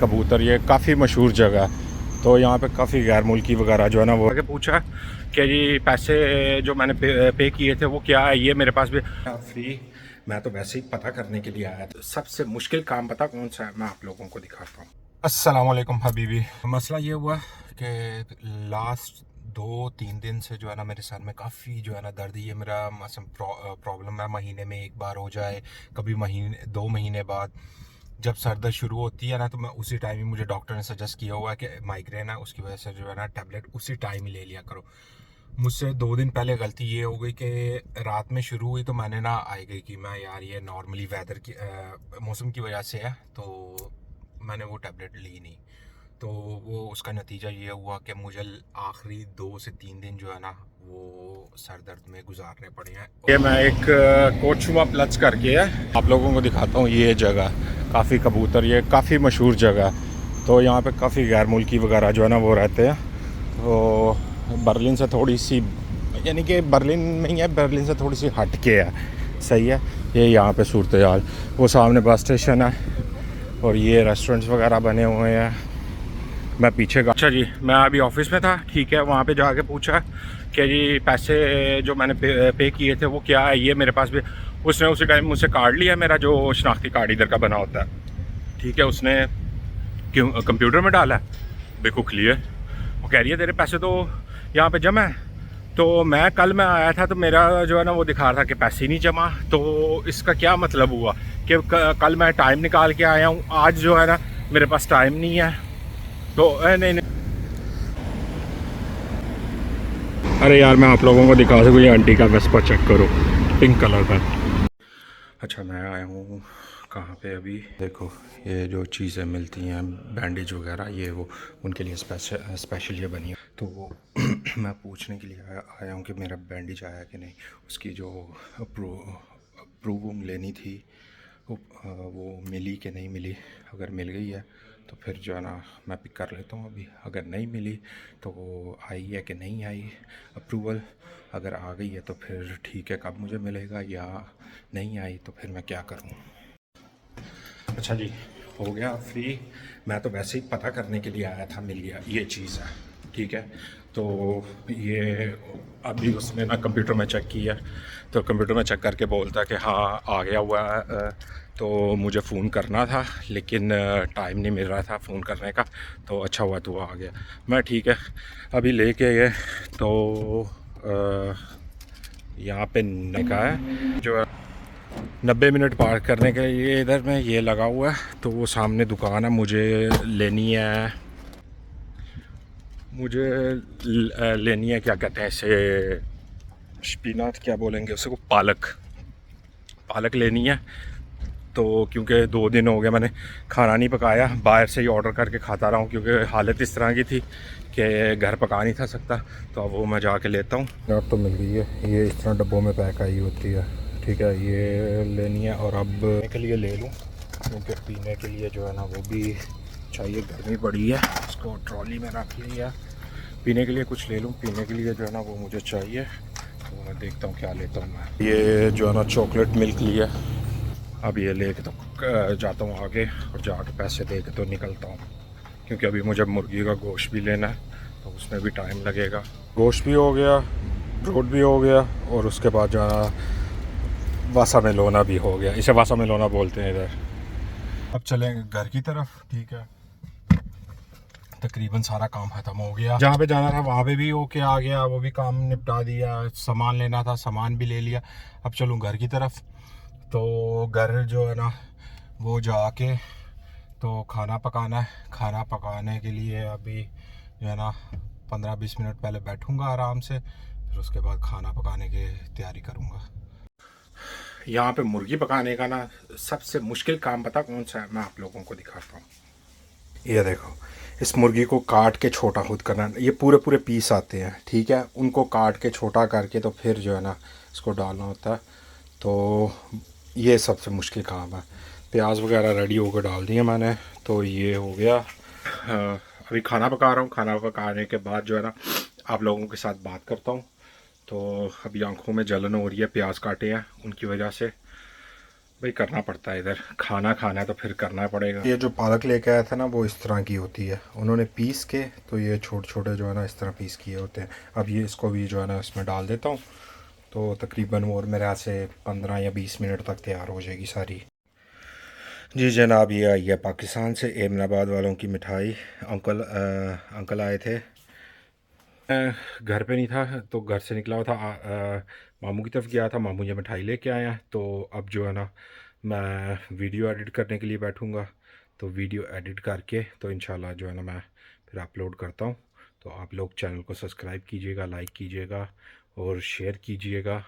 कबूतर ये काफ़ी मशहूर जगह है। तो यहाँ पे काफ़ी गैर मुल्की वगैरह जो है ना वो आगे पूछा कि ये पैसे जो मैंने पे किए थे वो क्या है, ये मेरे पास भी फ्री। मैं तो वैसे ही पता करने के लिए आया था। सबसे मुश्किल काम पता कौन सा है, मैं आप लोगों को दिखाता हूँ। अस्सलाम वालेकुम हबीबी। मसला ये हुआ कि लास्ट 2-3 दिन से जो है ना मेरे सर में काफ़ी जो है ना दर्द, ये मेरा प्रॉब्लम है, महीने में एक बार हो जाए, कभी महीने 2 महीने बाद जब सर दर्द शुरू होती है ना, तो मैं उसी टाइम ही, मुझे डॉक्टर ने सजेस्ट किया हुआ है कि माइग्रेन है, उसकी वजह से जो है ना टैबलेट उसी टाइम ही ले लिया करो। मुझसे 2 दिन पहले गलती ये हो गई कि रात में शुरू हुई तो मैंने ना आई गई कि मैं यार ये नॉर्मली वेदर की मौसम की वजह से है, तो मैंने वो टैबलेट ली नहीं। तो वो उसका नतीजा ये हुआ कि मुझे आखिरी 2 से 3 दिन जो है ना वो सर दर्द में गुजारने पड़े हैं। ये मैं एक कोचुमा प्लस करके है, आप लोगों को दिखाता हूँ। ये जगह काफ़ी कबूतर, ये काफ़ी मशहूर जगह है। तो यहाँ पे काफ़ी गैर मुल्की वगैरह जो है ना वो रहते हैं। तो बर्लिन से थोड़ी सी, यानी कि बर्लिन में ही है, बर्लिन से थोड़ी सी हट के है, सही है। ये यहाँ पे सूरत हाल, वो सामने बस स्टेशन है और ये रेस्टोरेंट्स वगैरह बने हुए हैं। मैं पीछे का, अच्छा जी, मैं अभी ऑफिस में था, ठीक है। वहाँ पे जाके पूछा कि जी पैसे जो मैंने पे किए थे वो क्या है, ये मेरे पास भी। उसने उसी टाइम मुझसे कार्ड लिया, मेरा जो शनाख्ती कार्ड इधर का बना होता है, ठीक है। उसने क्यों कंप्यूटर में डाला है, बिल्कुल क्लियर। वो कह रही है तेरे पैसे तो यहाँ पे जमा है। तो मैं कल मैं आया था तो मेरा जो है ना वो दिखा रहा था कि पैसे ही नहीं जमा। तो इसका क्या मतलब हुआ कि कल मैं टाइम निकाल के आया हूँ, आज जो है ना मेरे पास टाइम नहीं है। तो नहीं नहीं, अरे यार मैं आप लोगों को दिखा सकूँ, ये आंटी का वेस्पा चेक करो, पिंक कलर का। अच्छा मैं आया हूँ कहाँ पे अभी, देखो ये जो चीज़ें मिलती हैं बैंडेज वगैरह, ये वो उनके लिए स्पेशल ये बनी है। तो वो मैं पूछने के लिए आया हूँ कि मेरा बैंडेज आया कि नहीं, उसकी जो अप्रूव लेनी थी वो मिली कि नहीं मिली। अगर मिल गई है तो फिर जो है ना मैं पिक कर लेता हूँ अभी। अगर नहीं मिली तो वो आई है कि नहीं आई अप्रूवल। अगर आ गई है तो फिर ठीक है, कब मुझे मिलेगा, या नहीं आई तो फिर मैं क्या करूँ। अच्छा जी, हो गया फ्री। मैं तो वैसे ही पता करने के लिए आया था, मिल गया, ये चीज़ है, ठीक है। तो ये अभी उसने ना कंप्यूटर में चेक किया, तो कंप्यूटर में चेक करके बोलता कि हाँ आ गया हुआ है। तो मुझे फ़ोन करना था लेकिन टाइम नहीं मिल रहा था फ़ोन करने का, तो अच्छा हुआ तो आ गया। मैं ठीक है अभी लेके गए तो यहाँ पे निका है जो 90 मिनट पार करने के लिए इधर में ये लगा हुआ है। तो वो सामने दुकान है, मुझे लेनी है, मुझे लेनी है, क्या कहते हैं इसे, स्पिनाच क्या बोलेंगे उसको, पालक, पालक लेनी है। तो क्योंकि 2 दिन हो गए मैंने खाना नहीं पकाया, बाहर से ही ऑर्डर करके खाता रहा हूँ, क्योंकि हालत इस तरह की थी कि घर पका नहीं था सकता। तो अब वो मैं जाके लेता हूँ। अब तो मिल गई है, ये इस तरह डब्बों में पैक आई होती है, ठीक है। ये लेनी है और अब के लिए ले लूँ, क्योंकि पीने के लिए जो है ना वो भी चाहिए, गर्मी बड़ी है। इसको ट्रॉली में रख लिया, पीने के लिए कुछ ले लूँ, पीने के लिए जो है ना वो मुझे चाहिए। तो मैं देखता हूँ क्या लेता हूँ मैं। ये जो है ना चॉकलेट मिल्क लिया, अब ये लेके तो जाता हूँ आगे, और जाके पैसे दे के तो निकलता हूँ, क्योंकि अभी मुझे मुर्गी का गोश्त भी लेना है, तो उसमें भी टाइम लगेगा। गोश्त भी हो गया, फ्रूट भी हो गया, और उसके बाद जाना वासा मेलोना भी हो गया, इसे वासा मेलोना बोलते हैं इधर। अब चलेंगे घर की तरफ, ठीक है। तकरीबन सारा काम ख़त्म हो गया, जहाँ पे जाना था वहाँ पे भी होके आ गया, वो भी काम निपटा दिया, सामान लेना था सामान भी ले लिया। अब चलूँ घर की तरफ। तो घर जो है ना वो जाके तो खाना पकाना है। खाना पकाने के लिए अभी जो है ना 15-20 मिनट पहले बैठूंगा आराम से, फिर उसके बाद खाना पकाने की तैयारी करूँगा। यहाँ पे मुर्गी पकाने का ना सबसे मुश्किल काम पता कौन सा है, मैं आप लोगों को दिखाता हूँ। ये देखो, इस मुर्गी को काट के छोटा खुद करना, ये पूरे पूरे पीस आते हैं, ठीक है। उनको काट के छोटा करके तो फिर जो है ना इसको डालना होता है। तो ये सबसे मुश्किल काम है। प्याज वगैरह रेडी होकर डाल दिए मैंने, तो ये हो गया। अभी खाना पका रहा हूँ, खाना पकाने के बाद जो है ना आप लोगों के साथ बात करता हूँ। तो अभी आंखों में जलन हो रही है, प्याज काटे हैं उनकी वजह से। भाई करना पड़ता है, इधर खाना खाना है तो फिर करना पड़ेगा। ये जो पालक लेके आया था ना वो इस तरह की होती है, उन्होंने पीस के तो ये छोटे छोटे जो है ना इस तरह पीस किए होते हैं। अब ये इसको भी जो है ना इसमें डाल देता हूँ, तो तकरीबन और मेरे यहाँ से 15 या 20 मिनट तक तैयार हो जाएगी सारी। जी जनाब, ये आई है पाकिस्तान से एमनाबाद वालों की मिठाई। अंकल आए थे, घर पे नहीं था तो घर से निकला हुआ था, मामू की तरफ गया था, मामू ये मिठाई लेके आया। तो अब जो है ना मैं वीडियो एडिट करने के लिए बैठूँगा, तो वीडियो एडिट करके तो इंशाल्लाह जो है ना मैं फिर अपलोड करता हूँ। तो आप लोग चैनल को सब्सक्राइब कीजिएगा, लाइक कीजिएगा और शेयर कीजिएगा।